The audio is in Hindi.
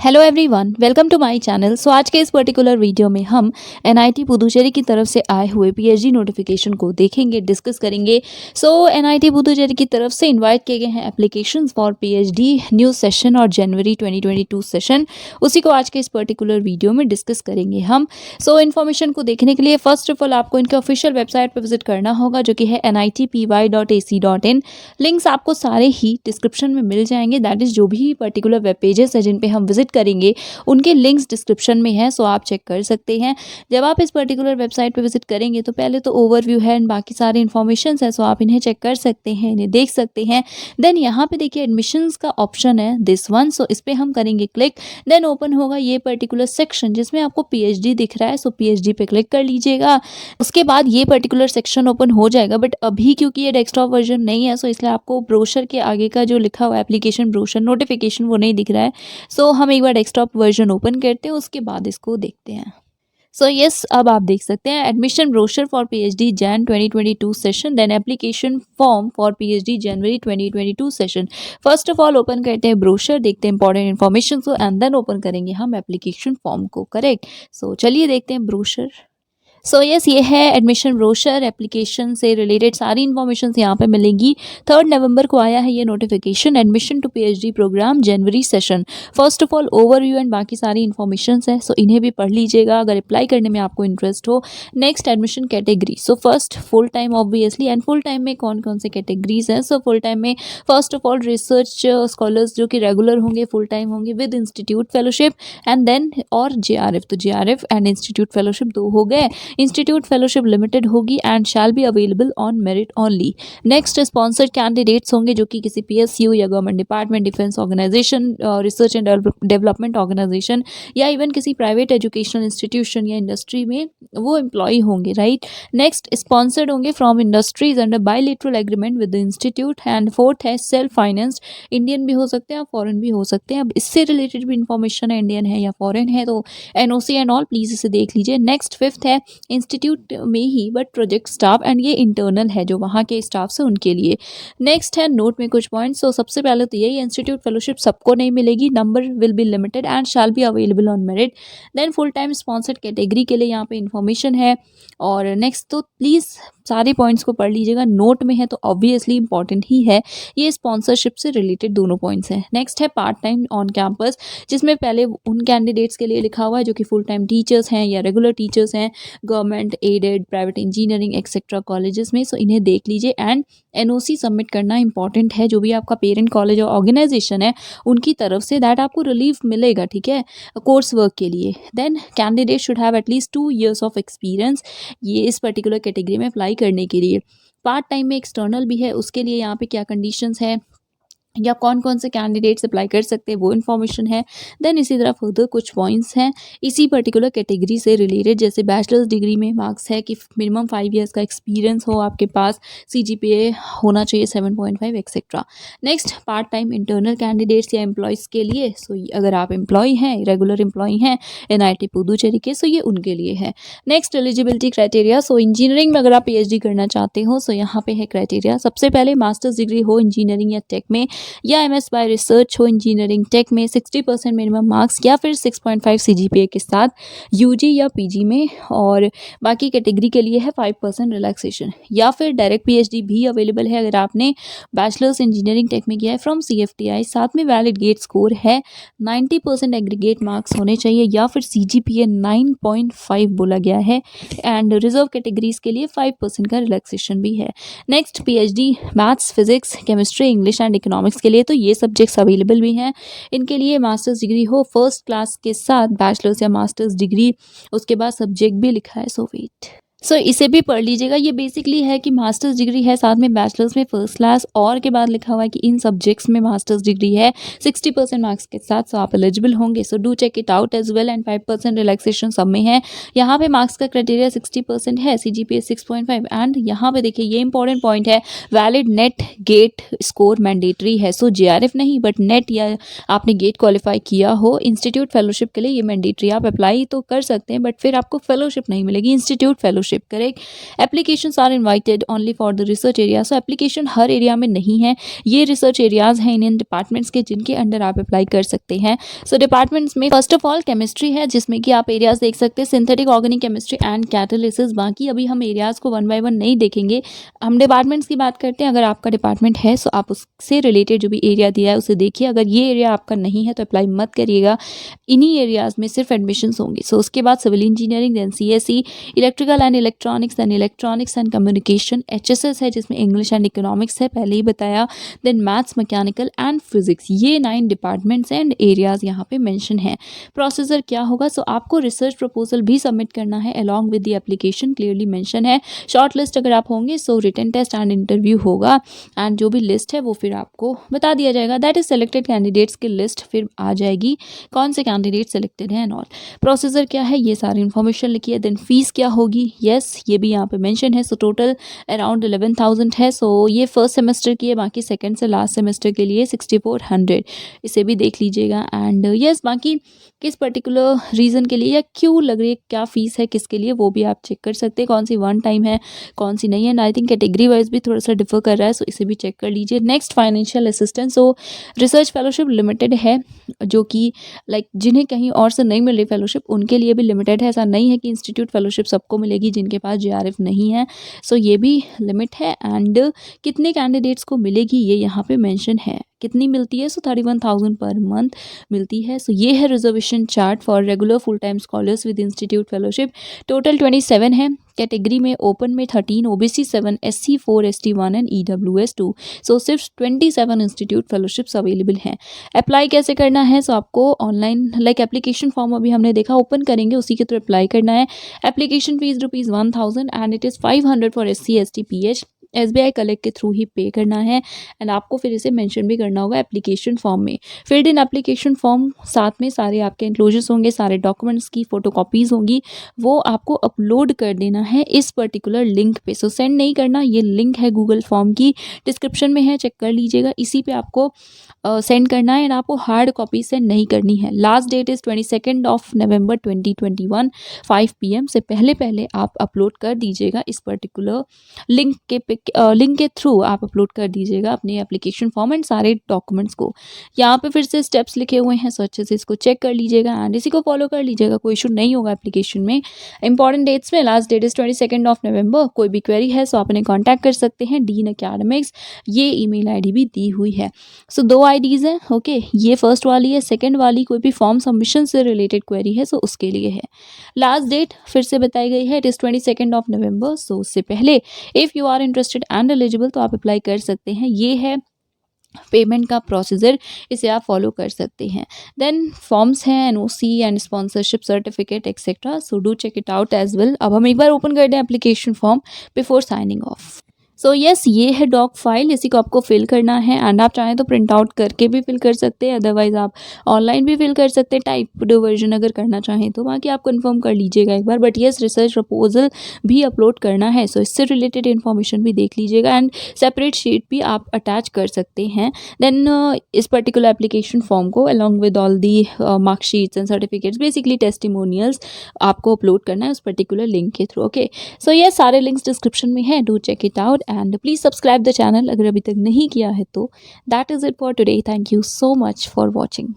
Hello everyone, welcome to my channel. So आज के इस पर्टिकुलर वीडियो में हम एनआईटी पुदुचेरी की तरफ से आए हुए पीएचडी नोटिफिकेशन को देखेंगे, डिस्कस करेंगे। सो एनआईटी पुदुचेरी की तरफ से इनवाइट किए गए हैं applications for PhD new session और जनवरी 2022 सेशन, उसी को आज के इस पर्टिकुलर वीडियो में डिस्कस करेंगे हम। सो इन्फॉर्मेशन को देखने के लिए फर्स्ट ऑफ ऑल आपको इनके ऑफिशियल वेबसाइट पर विजिट करना होगा, जो कि है nitpy.ac.in। लिंक्स आपको सारे ही डिस्क्रिप्शन में मिल जाएंगे। दैट इज़ जो भी पर्टिकुलर वेब पेजेस है जिन पे हम विजिट करेंगे उनके लिंक्स डिस्क्रिप्शन में है, सो आप चेक कर सकते हैं। जब आप इस पर्टिकुलर वेबसाइट पे विजिट करेंगे तो पहले तो ओवरव्यू है एंड बाकी सारे इन्फॉर्मेशन है, सो आप इन्हें चेक कर सकते हैं, इन्हें देख सकते हैं। देन यहाँ पे देखिए एडमिशन्स का ऑप्शन है दिस वन, सो इस पर हम करेंगे क्लिक। देन ओपन होगा ये पर्टिकुलर सेक्शन जिसमें आपको पीएचडी दिख रहा है, सो पीएचडी पे क्लिक कर लीजिएगा। उसके बाद ये पर्टिकुलर सेक्शन ओपन हो जाएगा, बट अभी क्योंकि ये डेस्कटॉप वर्जन नहीं है, सो इसलिए आपको ब्रोशर के आगे का जो लिखा हुआ एप्लीकेशन ब्रोशर नोटिफिकेशन वो नहीं दिख रहा है। सो हम एक बार डेस्कटॉप वर्जन ओपन करते हैं, उसके बाद इसको देखते हैं। सो यस, अब आप देख सकते हैं admission brochure for PhD Jan 2022 session, then application form for PhD January 2022 session. First of all open करते हैं ब्रोशर, देखते हैं इंपॉर्टेंट इन्फॉर्मेशन को एंड देन ओपन करेंगे हम एप्लीकेशन फॉर्म को। करेक्ट। सो चलिए देखते हैं ब्रोशर। सो यस, ये है एडमिशन ब्रोशर। एप्लीकेशन से रिलेटेड सारी इन्फॉर्मेशन यहाँ पे मिलेंगी। 3 नवंबर को आया है ये notification, admission to PhD programme January session. First of all overview and बाकी सारी इन्फॉर्मेशन है, सो इन्हें भी पढ़ लीजिएगा अगर अप्लाई करने में आपको इंटरेस्ट हो। Next admission category, so first full time obviously, and full time में कौन कौन से कैटेगरीज हैं। सो फुल टाइम में first of all research scholars जो कि रेगुलर होंगे, फुल टाइम होंगे with institute fellowship, and then और जेआरएफ, तो जेआरएफ एंड इंस्टीट्यूट फेलोशिप 2 हो गए। इंस्टीट्यूट फेलोशिप लिमिटेड होगी and shall be available on merit only. Next sponsored candidates होंगे जो कि किसी पीएसयू या government department, defence organisation, research and development organisation या इवन किसी प्राइवेट एजुकेशनल इंस्टीट्यूशन या इंडस्ट्री में वो एम्प्लॉय होंगे, राइट। नेक्स्ट स्पॉन्सर्ड होंगे from industries under bilateral agreement with the institute, and fourth है सेल्फ फाइनेंस्ड, इंडियन भी हो सकते हैं फॉरेन भी हो सकते हैं। अब इससे रिलेटेड भी इंफॉर्मेशन है, इंडियन है या फॉरेन है, तो एनओसी एंड ऑल प्लीज इसे देख लीजिए। नेक्स्ट फिफ्थ है इंस्टीट्यूट में ही बट प्रोजेक्ट स्टाफ, एंड ये इंटरनल है जो वहाँ के स्टाफ से उनके लिए। नेक्स्ट है नोट में कुछ पॉइंट्स। सो सबसे पहले तो यही, इंस्टीट्यूट फेलोशिप सबको नहीं मिलेगी, number will be limited and shall be available on merit. Then full time sponsored category के लिए यहाँ पे इंफॉर्मेशन है। और नेक्स्ट तो प्लीज़ सारे पॉइंट्स को पढ़ लीजिएगा, नोट में है तो ऑब्वियसली इंपॉर्टेंट ही है, ये स्पॉन्सरशिप से रिलेटेड दोनों पॉइंट्स हैं। नेक्स्ट है पार्ट टाइम ऑन कैंपस, जिसमें पहले उन कैंडिडेट्स के लिए लिखा हुआ है जो कि फुल टाइम टीचर्स हैं या रेगुलर टीचर्स हैं, government aided, private engineering etcetera colleges में, सो इन्हें देख लीजिए। एंड एनओसी सबमिट करना इंपॉर्टेंट है, जो भी आपका पेरेंट कॉलेज और ऑर्गेनाइजेशन है उनकी तरफ से, दैट आपको रिलीफ मिलेगा, ठीक है, कोर्स वर्क के लिए। Then candidate should have at least 2 years of experience, ये इस पर्टिकुलर कैटेगरी में अप्लाई करने के लिए। पार्ट टाइम में एक्सटर्नल भी है, उसके लिए यहाँ पे क्या कंडीशंस है या कौन कौन से कैंडिडेट्स अप्लाई कर सकते हैं वो इन्फॉर्मेशन है। देन इसी तरह फर्दर कुछ पॉइंट्स हैं इसी पर्टिकुलर कैटेगरी से रिलेटेड, जैसे बैचलर्स डिग्री में मार्क्स है कि मिनिमम 5 years का एक्सपीरियंस हो आपके पास, सीजीपीए होना चाहिए 7.5 etcetera. Next part time internal candidates या एम्प्लॉयज़ के लिए, सो अगर आप एम्प्लॉय हैं, रेगुलर एम्प्लॉय हैं एनआईटी पुदुचेरी के, सो ये उनके लिए है। नेक्स्ट एलिजिबिलिटी क्राइटेरिया, सो इंजीनियरिंग में अगर आप पीएचडी करना चाहते हो, सो यहाँ पे है क्राइटेरिया। सबसे पहले मास्टर्स डिग्री हो इंजीनियरिंग या टेक में, या एमएस बाय रिसर्च हो इंजीनियरिंग टेक में, 60% मिनिमम मार्क्स, या फिर 6.5 सीजीपीए के साथ यूजी या पीजी में। और बाकी कैटेगरी के लिए है 5% रिलैक्सेशन, या फिर डायरेक्ट पीएचडी भी अवेलेबल है अगर आपने बैचलर्स इंजीनियरिंग टेक में किया है फ्रॉम सीएफटीआई, साथ में वैलिड गेट स्कोर है 90% एग्रीगेट मार्क्स होने चाहिए, या फिर सीजीपीए 9.5 बोला गया है। एंड रिजर्व कैटेगरीज के लिए 5% का रिलैक्सेशन भी है। Next PhD maths, physics, chemistry, English and economics के लिए, तो ये सब्जेक्ट्स अवेलेबल भी हैं। इनके लिए मास्टर्स डिग्री हो फर्स्ट क्लास के साथ बैचलर्स या मास्टर्स डिग्री, उसके बाद सब्जेक्ट भी लिखा है, सो वेट, सो इसे भी पढ़ लीजिएगा। ये बेसिकली है कि मास्टर्स डिग्री है साथ में बैचलर्स में फर्स्ट क्लास, और के बाद लिखा हुआ है कि इन सब्जेक्ट्स में मास्टर्स डिग्री है 60% मार्क्स के साथ, सो आप एलिजिबल होंगे। So do check it out as well, and 5% relaxation सब में है। यहाँ पे मार्क्स का क्राइटेरिया 60% है, सीजीपीए 6.5, एंड यहाँ पे देखिए ये इंपॉर्टेंट पॉइंट है, valid NET GATE score mandatory है। सो जेआरएफ नहीं बट नेट, या आपने गेट क्वालिफाई किया हो इंस्टीट्यूट फेलोशिप के लिए, ये मैंडेटरी, आप अप्लाई तो कर सकते हैं बट फिर आपको फेलोशिप नहीं मिलेगी, institute fellowship fellowship, correct. Applications are invited only for the research area. So application हर एरिया में नहीं है, ये रिसर्च एरियाज़ हैं इन डिपार्टमेंट्स के जिनके अंडर आप अप्लाई कर सकते हैं। सो डिपार्टमेंट्स में फर्स्ट ऑफ ऑल केमिस्ट्री है, जिसमें कि आप एरियाज देख सकते हैं, synthetic organic chemistry and catalysis. बाकी अभी हम एरियाज को वन बाय वन नहीं देखेंगे, हम डिपार्टमेंट्स की बात करते हैं। अगर आपका डिपार्टमेंट है सो आप उससे रिलेटेड जो भी एरिया दिया है उसे देखिए। अगर ये एरिया आपका नहीं है तो अप्लाई मत करिएगा, इन्हीं एरियाज में सिर्फ एडमिशन्स होंगे। सो उसके बाद civil engineering, then CSE, electrical and electronics and communication, HSS है जिसमें इंग्लिश एंड इकोनॉमिक्स है, पहले ही बताया, then maths, mechanical and physics. ये 9 डिपार्टमेंट्स एंड एरियाज यहाँ पे मेंशन है। प्रोसीजर क्या होगा, सो आपको रिसर्च प्रपोजल भी सबमिट करना है along with the application, clearly mention है। शॉर्ट लिस्ट अगर आप होंगे सो रिटन टेस्ट एंड इंटरव्यू होगा, एंड जो भी लिस्ट है वो फिर आपको बता दिया जाएगा। दैट इज सेलेक्टेड कैंडिडेट्स की लिस्ट फिर आ जाएगी, कौन से कैंडिडेट सेलेक्टेड हैं एंड ऑल। प्रोसीजर क्या है ये सारी इन्फॉर्मेशन लिखिए। देन फीस क्या होगी, यस ये भी यहाँ पे मेंशन है। सो टोटल अराउंड 11,000 है। सो ये फर्स्ट सेमेस्टर की है, बाकी सेकंड से लास्ट सेमेस्टर के लिए 6400, इसे भी देख लीजिएगा। एंड यस बाकी किस पर्टिकुलर रीज़न के लिए या क्यों लग रही है, क्या फ़ीस है किसके लिए, वो भी आप चेक कर सकते हैं, कौन सी वन टाइम है कौन सी नहीं है। And I think category wise भी थोड़ा सा डिफर कर रहा है, सो इसे भी चेक कर लीजिए। नेक्स्ट फाइनेंशियल असिस्टेंस, सो रिसर्च फेलोशिप लिमिटेड है, जो कि लाइक जिन्हें कहीं और से नहीं मिल रही फेलोशिप उनके लिए भी लिमिटेड है। ऐसा नहीं है कि इंस्टीट्यूट फेलोशिप सबको मिलेगी जिनके पास जेआरएफ नहीं है, सो ये भी लिमिट है। एंड कितने कैंडिडेट्स को मिलेगी ये यहाँ पे मेंशन है, कितनी मिलती है, सो 31,000 पर मंथ मिलती है। सो ये है reservation chart for regular full time scholars with institute fellowship. Total 27 है, कैटेगरी में ओपन में 13, OBC 7, SC 4, ST 1 and EWS 2। सो सिर्फ 27 इंस्टीट्यूट फेलोशिप्स अवेलेबल हैं। अप्लाई कैसे करना है, सो आपको ऑनलाइन लाइक एप्लीकेशन फॉर्म अभी हमने देखा ओपन करेंगे, उसी के थ्रू अप्लाई करना है। Application fees ₹1,000 and it is 500 for SC ST pH. SBI collect के थ्रू ही पे करना है, एंड आपको फिर इसे मेंशन भी करना होगा एप्लीकेशन फॉर्म में। फिल्ड इन एप्लीकेशन फॉर्म, साथ में सारे आपके इंक्लोजर्स होंगे, सारे डॉक्यूमेंट्स की फोटोकॉपीज़ होंगी, वो आपको अपलोड कर देना है इस पर्टिकुलर लिंक पे। सो सेंड नहीं करना, ये लिंक है गूगल फॉर्म की, डिस्क्रिप्शन में है, चेक कर लीजिएगा, इसी पे आपको सेंड करना है। एंड आपको हार्ड कॉपी सेंड नहीं करनी है। Last that is 22 November 2021 5 PM से पहले आप अपलोड कर दीजिएगा इस पर्टिकुलर लिंक के थ्रू आप अपलोड कर दीजिएगा अपने एप्लीकेशन फॉर्म एंड सारे डॉक्यूमेंट्स को। यहाँ पे फिर से स्टेप्स लिखे हुए हैं, सो अच्छे से इसको चेक कर लीजिएगा एंड इसी को फॉलो कर लीजिएगा, कोई इशू नहीं होगा एप्लीकेशन में। इंपॉर्टेंट डेट्स में लास्ट डेट इज़ 22 नवंबर। कोई भी क्वेरी है सो आप इन्हें कॉन्टैक्ट कर सकते हैं, डीन एकेडमिक्स, ये ईमेल आईडी भी दी हुई है। सो 2 आईडीज़ हैं, ओके, ये फर्स्ट वाली है, सेकेंड वाली कोई भी फॉर्म सबमिशन से रिलेटेड क्वेरी है सो उसके लिए है। लास्ट डेट फिर से बताई गई है, इट इज़ 22 नवंबर। सो उससे पहले if you are interested and eligible तो आप अप्लाई कर सकते हैं। ये है पेमेंट का प्रोसीजर, इसे आप फॉलो कर सकते हैं। देन फॉर्म्स हैं, NOC and sponsorship certificate etcetera, so do check it out as well. अब हम एक बार ओपन कर दें application form before signing off. So yes, ये है डॉक फाइल, इसी को आपको फिल करना है एंड आप चाहें तो प्रिंट आउट करके भी फिल कर सकते हैं, अदरवाइज आप ऑनलाइन भी फिल कर सकते हैं, टाइप्ड वर्जन अगर करना चाहें तो। बाकी आप कंफर्म कर लीजिएगा एक बार, बट यस रिसर्च प्रपोजल भी अपलोड करना है, सो इससे रिलेटेड इन्फॉर्मेशन भी देख लीजिएगा एंड सेपरेट शीट भी आप अटैच कर सकते हैं। देन इस पर्टिकुलर एप्लीकेशन फॉर्म को along with all the marksheets and certificates, basically testimonials, आपको अपलोड करना है उस पर्टिकुलर लिंक के थ्रू। ओके, सो ये सारे लिंक्स डिस्क्रिप्शन में है, do check it out and please subscribe the channel अगर अभी तक नहीं किया है तो। That is it for today. Thank you so much for watching.